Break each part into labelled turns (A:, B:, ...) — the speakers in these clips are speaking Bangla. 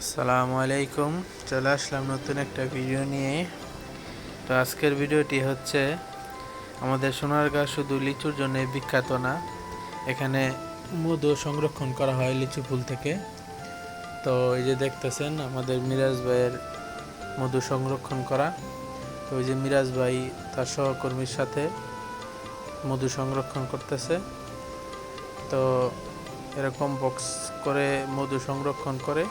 A: আসসালামু আলাইকুম। চলে আসলাম নতুন একটা ভিডিও নিয়ে। তো আজকের ভিডিওটি হচ্ছে আমাদের সোনারগাঁ শুধু লিচুর জন্য বিখ্যাত না, এখানে মধু সংরক্ষণ করা হয় লিচু ফুল থেকে। তো এই যে দেখতেছেন আমাদের মিরাজ ভাইয়ের মধু সংরক্ষণ করা। তো ওই যে মিরাজ ভাই তার সহকর্মীর সাথে মধু সংরক্ষণ করতেছে। তো এরকম বক্স করে মধু সংরক্ষণ করে।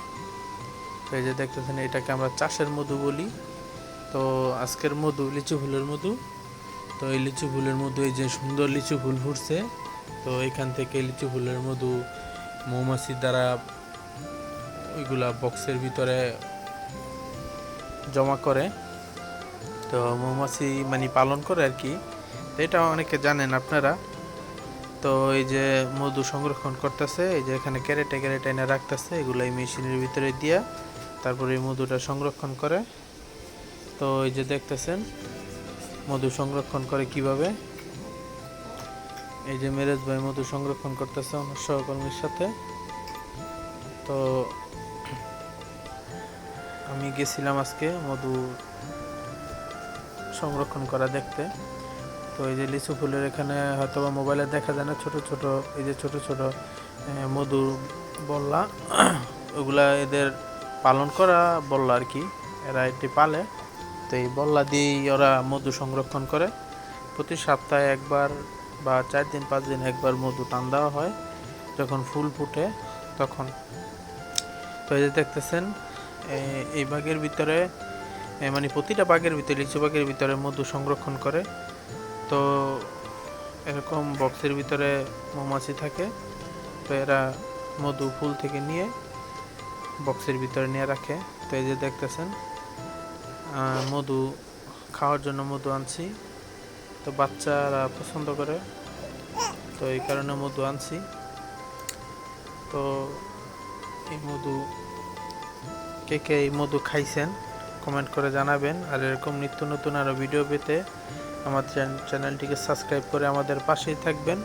A: এই যে দেখতেছেন এটাকে আমরা চাষের মধু বলি। তো আজকের মধু লিচু ফুলের মধু। তো এই লিচু ফুলের মধু, এই যে সুন্দর লিচু ফুল ফুটছে, তো এখান থেকে লিচু ফুলের মধু মৌমাছি দ্বারা ওইগুলা বক্সের ভিতরে জমা করে। তো মৌমাছি মানে পালন করে আর কি। তো এটা অনেকে জানেন আপনারা। তো এই যে মধু সংরক্ষণ করতেছে, এই যে এখানে ক্যারেটে ক্যারেটে এনে রাখতেছে, এগুলো এই মেশিনের ভিতরে দিয়া তারপরে এই মধুটা সংরক্ষণ করে। তো এই যে দেখতেছেন মধু সংরক্ষণ করে কিভাবে। এই যে মিরাজ ভাই মধু সংরক্ষণ করতেছে ওনার সহকর্মীর সাথে। তো আমি গেছিলাম আজকে মধু সংরক্ষণ করা দেখতে। তো এই যে লিচু ফুলের এখানে হয়তো বা মোবাইলে দেখা যায় না, ছোট ছোট এই যে ছোট ছোট মধু বল্লা, ওগুলা এদের পালন করা বল্লা আর কি, এরা এটি পালে। তো এই বল্লা দিয়েই ওরা মধু সংরক্ষণ করে। প্রতি সপ্তাহে একবার বা 4 দিন 5 দিন একবার মধু টান দেওয়া হয় যখন ফুল ফুটে তখন। তো এই যে দেখতেছেন এই বাগের ভিতরে মানে প্রতিটা বাগের ভিতরে, লিচু বাগের ভিতরে মধু সংরক্ষণ করে। তো এরকম বক্সের ভিতরে মৌমাছি থাকে। তো এরা মধু ফুল থেকে নিয়ে বক্সের ভিতরে নিয়ে রাখে। তো এই যে দেখতেছেন মধু খাওয়ার জন্য মধু আনছি। তো বাচ্চারা পছন্দ করে, তো এই কারণে মধু আনছি। তো এই মধু কে কে এই মধু খাইছেন কমেন্ট করে জানাবেন। আর এরকম নিত্য নতুন আরও ভিডিও পেতে আমার চ্যানেলটিকে সাবস্ক্রাইব করে আমাদের পাশেই থাকবেন,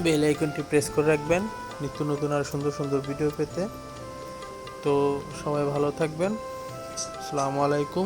A: বেল আইকনটি প্রেস করে রাখবেন নিত্য নতুন আর সুন্দর সুন্দর ভিডিও পেতে। তো সবাই ভালো থাকবেন। আসসালামু আলাইকুম।